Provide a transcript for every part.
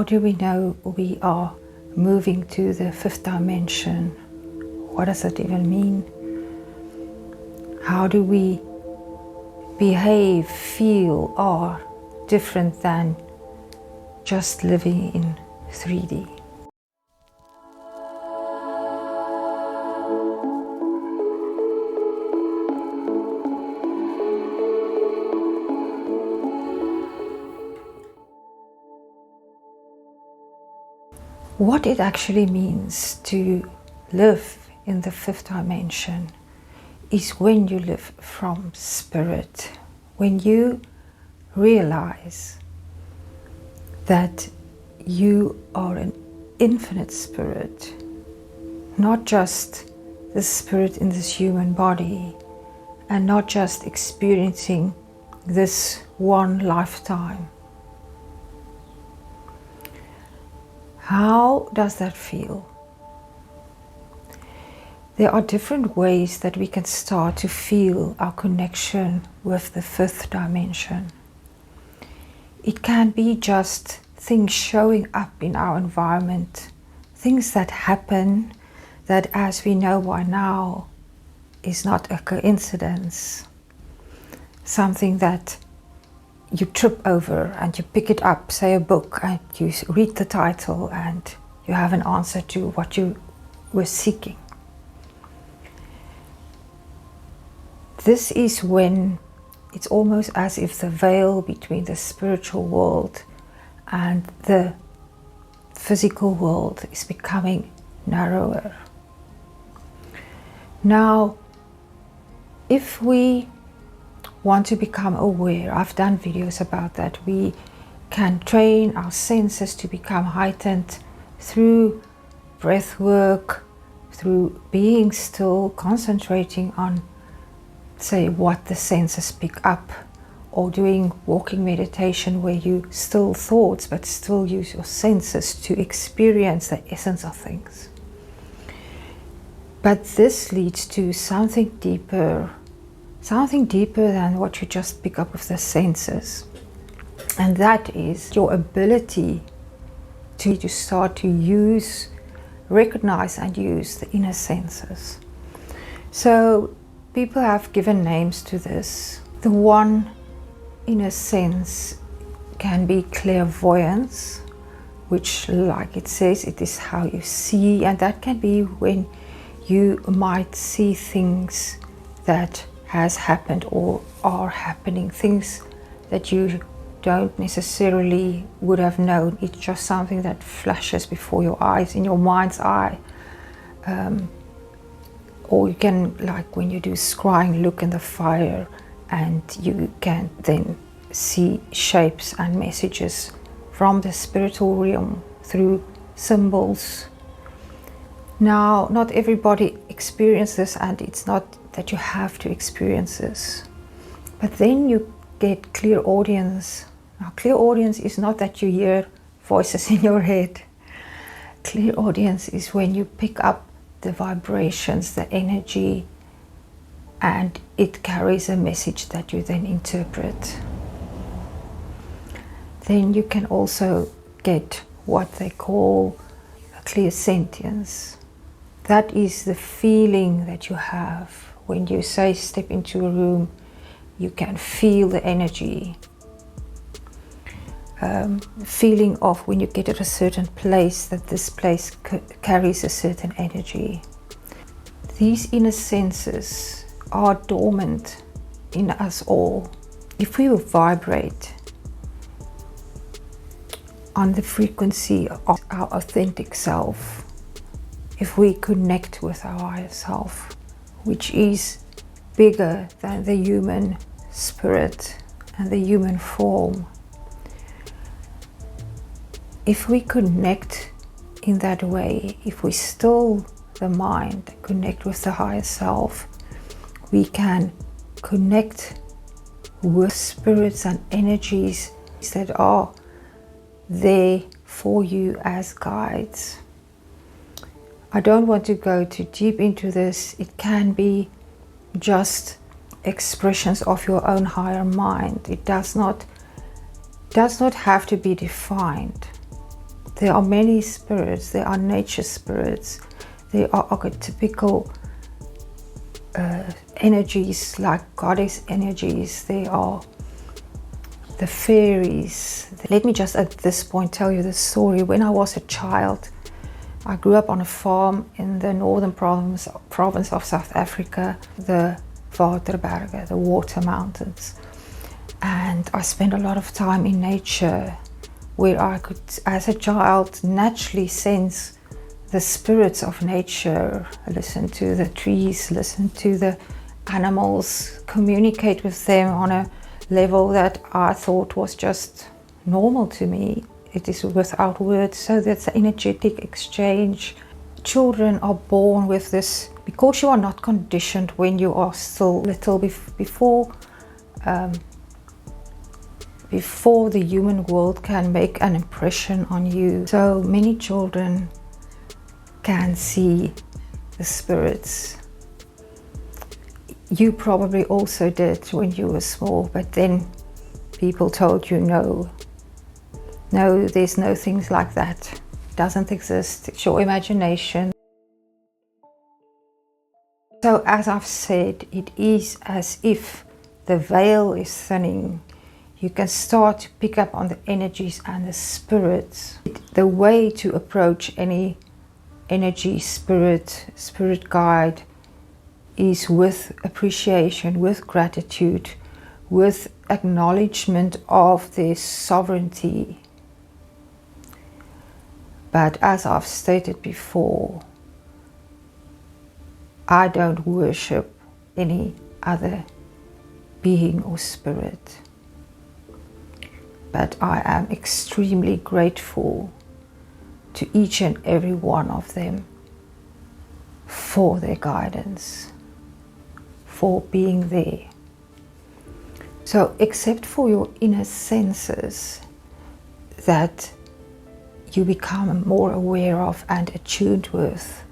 How do we know we are moving to the fifth dimension? What does that even mean? How do we behave, feel, are different than just living in 3D? What it actually means to live in the fifth dimension is when you live from spirit, when you realize that you are an infinite spirit, not just the spirit in this human body, and not just experiencing this one lifetime. How does that feel? There are different ways that we can start to feel our connection with the fifth dimension. It can be just things showing up in our environment, things that happen that, as we know by now, is not a coincidence. Something that you trip over and you pick it up, say a book, and you read the title and you have an answer to what you were seeking. This is when it's almost as if the veil between the spiritual world and the physical world is becoming narrower. Now, if we want to become aware, I've done videos about that, we can train our senses to become heightened through breath work, through being still, concentrating on, say, what the senses pick up, or doing walking meditation where you still thoughts but still use your senses to experience the essence of things. But this leads to something deeper than what you just pick up with the senses. And that is your ability to start to recognize and use the inner senses. So people have given names to this. The one inner sense can be clairvoyance, which, like it says, it is how you see, and that can be when you might see things that has happened or are happening, things that you don't necessarily would have known. It's just something that flashes before your eyes, in your mind's eye. Or you can, like when you do scrying, look in the fire and you can then see shapes and messages from the spiritual realm through symbols. Now, not everybody experiences this, and it's not that you have to experience this. But then you get clairaudience. Now, clairaudience is not that you hear voices in your head. Clairaudience is when you pick up the vibrations, the energy, and it carries a message that you then interpret. Then you can also get what they call a clairsentience. That is the feeling that you have when you, say, step into a room. You can feel the energy. Feeling of when you get at a certain place, that this place carries a certain energy. These inner senses are dormant in us all. If we will vibrate on the frequency of our authentic self, if we connect with our higher self, which is bigger than the human spirit and the human form, if we connect in that way, if we still the mind, connect with the higher self, we can connect with spirits and energies that are there for you as guides. I don't want to go too deep into this. It can be just expressions of your own higher mind. It does not have to be defined. There are many spirits. There are nature spirits. There are archetypical energies like goddess energies. There are the fairies. Let me just at this point tell you the story. When I was a child, I grew up on a farm in the northern province of South Africa, the Waterberge, the water mountains. And I spent a lot of time in nature where I could, as a child, naturally sense the spirits of nature, listen to the trees, listen to the animals, communicate with them on a level that I thought was just normal to me. It is without words, so that's an energetic exchange. Children are born with this, because you are not conditioned when you are still little, before the human world can make an impression on you. So many children can see the spirits. You probably also did when you were small, but then people told you no, there's no things like that. It doesn't exist. It's your imagination. So as I've said, it is as if the veil is thinning. You can start to pick up on the energies and the spirits. The way to approach any energy, spirit guide, is with appreciation, with gratitude, with acknowledgement of their sovereignty. But as I've stated before, I don't worship any other being or spirit. But I am extremely grateful to each and every one of them for their guidance, for being there. So except for your inner senses that you become more aware of and attuned with,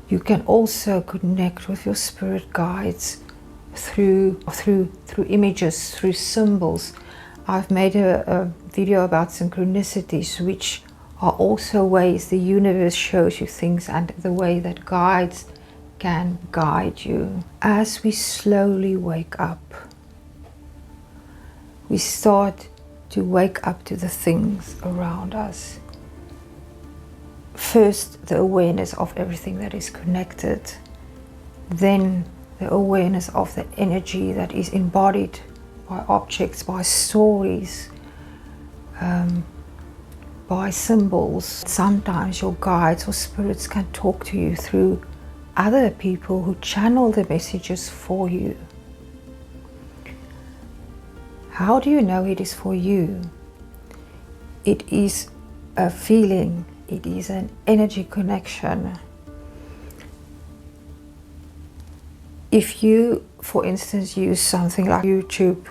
you can also connect with your spirit guides through images, through symbols. I've made a video about synchronicities, which are also ways the universe shows you things and the way that guides can guide you. As we slowly wake up, we start to wake up to the things around us. First, the awareness of everything that is connected. Then the awareness of the energy that is embodied by objects, by stories, by symbols. Sometimes your guides or spirits can talk to you through other people who channel the messages for you. How do you know it is for you? It is a feeling, it is an energy connection. If you, for instance, use something like YouTube,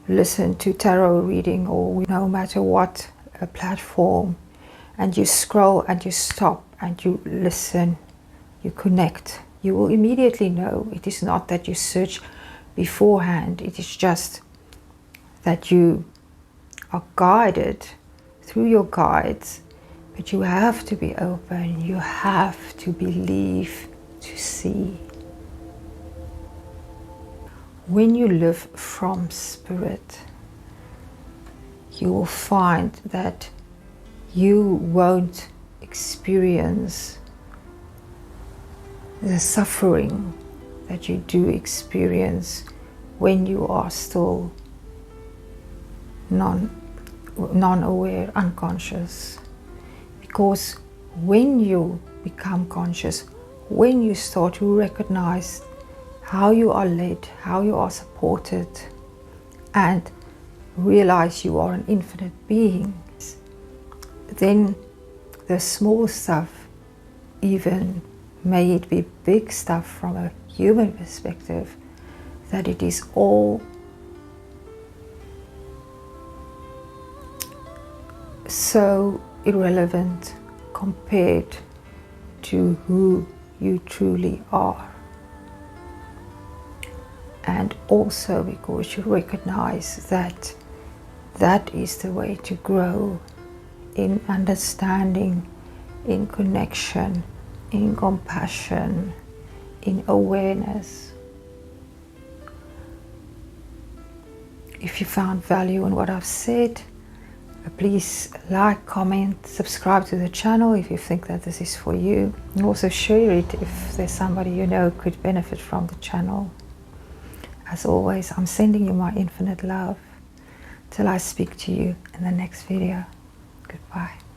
listen to tarot reading, or no matter what a platform, and you scroll and you stop and you listen, you connect, you will immediately know. It is not that you search beforehand, it is just that you are guided through your guides, but you have to be open, you have to believe to see. When you live from spirit, you will find that you won't experience the suffering that you do experience when you are still non-aware, unconscious. Because when you become conscious, when you start to recognize how you are led, how you are supported, and realize you are an infinite being, then the small stuff, even may it be big stuff from a human perspective, that it is all so irrelevant compared to who you truly are. And also because you recognize that that is the way to grow in understanding, in connection, in compassion, in awareness. If you found value in what I've said, please like, comment, subscribe to the channel if you think that this is for you, and also share it if there's somebody you know could benefit from the channel. As always, I'm sending you my infinite love till I speak to you in the next video. Goodbye.